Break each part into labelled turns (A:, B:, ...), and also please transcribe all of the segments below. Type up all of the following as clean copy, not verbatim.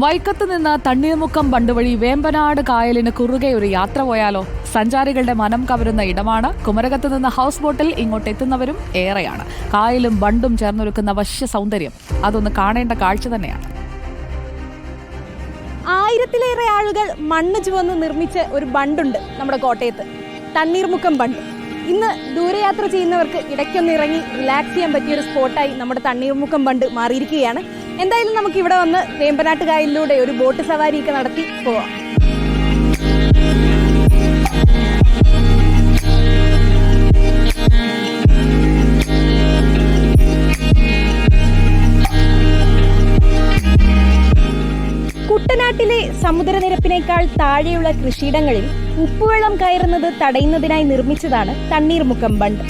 A: വൈക്കത്ത് നിന്ന് തണ്ണീർമുക്കം ബണ്ട് വഴി വേമ്പനാട് കായലിന് കുറുകെ ഒരു യാത്ര പോയാലോ? സഞ്ചാരികളുടെ മനം കവരുന്ന ഇടമാണ്. കുമരകത്ത് നിന്ന് ഹൗസ് ബോട്ടിൽ ഇങ്ങോട്ട് എത്തുന്നവരും ഏറെയാണ്. കായലും ബണ്ടും ചേർന്നൊരുക്കുന്ന വശ്യ സൗന്ദര്യം അതൊന്ന് കാണേണ്ട കാഴ്ച തന്നെയാണ്.
B: 1000-ലേറെ ആളുകൾ മണ്ണ് ചുവന്ന് നിർമ്മിച്ച ഒരു ബണ്ടുണ്ട് നമ്മുടെ കോട്ടയത്ത്, തണ്ണീർമുക്കം ബണ്ട്. ഇന്ന് ദൂരയാത്ര ചെയ്യുന്നവർക്ക് ഇടയ്ക്കൊന്ന് ഇറങ്ങി റിലാക്സ് ചെയ്യാൻ പറ്റിയൊരു സ്പോട്ടായി നമ്മുടെ തണ്ണീർമുക്കം ബണ്ട് മാറിയിരിക്കുകയാണ്. എന്തായാലും നമുക്ക് ഇവിടെ വന്ന് വേമ്പനാട്ട് കായലിലൂടെ ഒരു ബോട്ട് സവാരിയൊക്കെ നടത്തി പോവാം. കുട്ടനാട്ടിലെ സമുദ്രനിരപ്പിനേക്കാൾ താഴെയുള്ള കൃഷിയിടങ്ങളിൽ ഉപ്പുവെള്ളം കയറുന്നത് തടയുന്നതിനായി നിർമ്മിച്ചതാണ് തണ്ണീർമുക്കം ബണ്ട്.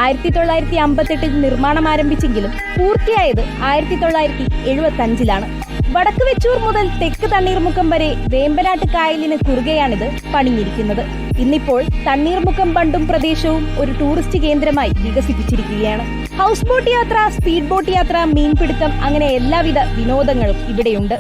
B: 1958 നിർമ്മാണം ആരംഭിച്ചെങ്കിലും പൂർത്തിയായത് 1975-ലാണ്. വടക്ക് വെച്ചൂർ മുതൽ തെക്ക് തണ്ണീർമുക്കം വരെ വേമ്പനാട്ട് കായലിന് കുറുകെയാണിത് പണിഞ്ഞിരിക്കുന്നത്. ഇന്നിപ്പോൾ തണ്ണീർമുക്കം ബണ്ടും പ്രദേശവും ഒരു ടൂറിസ്റ്റ് കേന്ദ്രമായി വികസിപ്പിച്ചിരിക്കുകയാണ്. ഹൗസ് ബോട്ട് യാത്ര, സ്പീഡ് ബോട്ട് യാത്ര, മീൻപിടുത്തം, അങ്ങനെ എല്ലാവിധ വിനോദങ്ങളും ഇവിടെയുണ്ട്.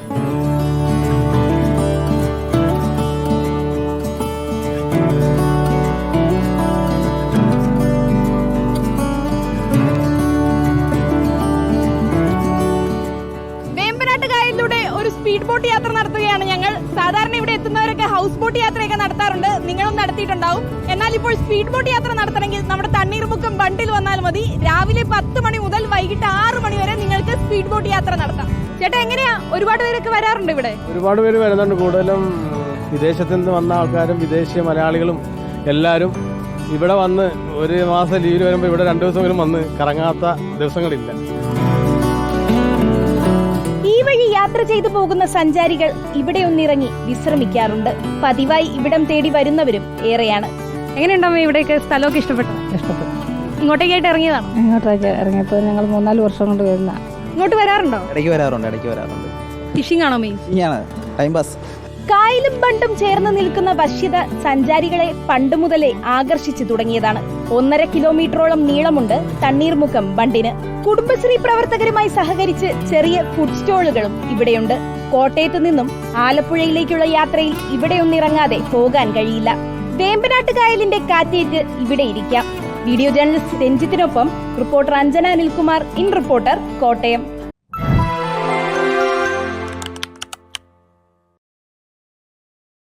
B: സ്പീഡ് ബോട്ട് യാത്ര നടത്തുകയാണ് ഞങ്ങൾ. സാധാരണ ഇവിടെ എത്തുന്നവരൊക്കെ ഹൗസ് ബോട്ട് യാത്രയൊക്കെ നടത്താറുണ്ട്, നിങ്ങളും നടത്തിയിട്ടുണ്ടാവും. എന്നാൽ ഇപ്പോൾ സ്പീഡ് ബോട്ട് യാത്ര നടത്തണമെങ്കിൽ നമ്മുടെ തണ്ണീർമുക്കം ബണ്ടിൽ വന്നാൽ മതി. രാവിലെ 10 മണി മുതൽ വൈകിട്ട് 6 മണി വരെ നിങ്ങൾക്ക് സ്പീഡ് ബോട്ട് യാത്ര നടത്താം. ചേട്ടാ, എങ്ങനെയാ? ഒരുപാട് പേരൊക്കെ വരാറുണ്ട് ഇവിടെ?
C: ഒരുപാട് പേര് വരുന്നുണ്ട്. കൂടുതലും വിദേശത്ത് നിന്ന് വന്ന ആൾക്കാരും വിദേശീയ മലയാളികളും എല്ലാവരും ഇവിടെ വന്ന് ഒരു മാസം ലീവിന് വരുമ്പോൾ ഇവിടെ 2 ദിവസമെങ്കിലും വന്ന് കറങ്ങാത്ത ദിവസങ്ങളില്ല.
B: ഈ വഴി യാത്ര ചെയ്തു പോകുന്ന സഞ്ചാരികൾ ഇവിടെ ഒന്നിറങ്ങി വിശ്രമിക്കാറുണ്ട്. പതിവായി ഇവിടം തേടി വരുന്നവരും ഏറെയാണ്. എങ്ങനെയുണ്ടാവും ഇവിടെയൊക്കെ? സ്ഥലമൊക്കെ ഇഷ്ടപ്പെട്ടു? ഇങ്ങോട്ടേക്കായിട്ട് ഇറങ്ങിയതാണ്?
D: ഇങ്ങോട്ടേക്ക് ഇറങ്ങിയപ്പോൾ ഞങ്ങൾ 3-4 വർഷം കൊണ്ട് വരുന്ന.
B: ഇങ്ങോട്ട് വരാറുണ്ടോ?
E: ഇടയ്ക്ക് വരാറുണ്ട്.
B: ഫിഷിംഗ് ആണോ മെയിൻ?
E: Time pass.
B: കായലും ബണ്ടും ചേർന്ന് നിൽക്കുന്ന വശ്യത സഞ്ചാരികളെ പണ്ട് മുതലേ ആകർഷിച്ചു തുടങ്ങിയതാണ്. 1.5 കിലോമീറ്ററോളം നീളമുണ്ട് തണ്ണീർമുക്കം ബണ്ടിന്. കുടുംബശ്രീ പ്രവർത്തകരുമായി സഹകരിച്ച് ചെറിയ ഫുഡ് സ്റ്റോളുകളും ഇവിടെയുണ്ട്. കോട്ടയത്ത് നിന്നും ആലപ്പുഴയിലേക്കുള്ള യാത്രയിൽ ഇവിടെയൊന്നിറങ്ങാതെ പോകാൻ കഴിയില്ല. വേമ്പനാട്ട് കായലിന്റെ കാറ്റേറ്റ് ഇവിടെ ഇരിക്കാം. വീഡിയോ ജേർണലിസ്റ്റ് രഞ്ജിത്തിനൊപ്പം reporter Anjana Anilkumar, in Reporter, Kottayam.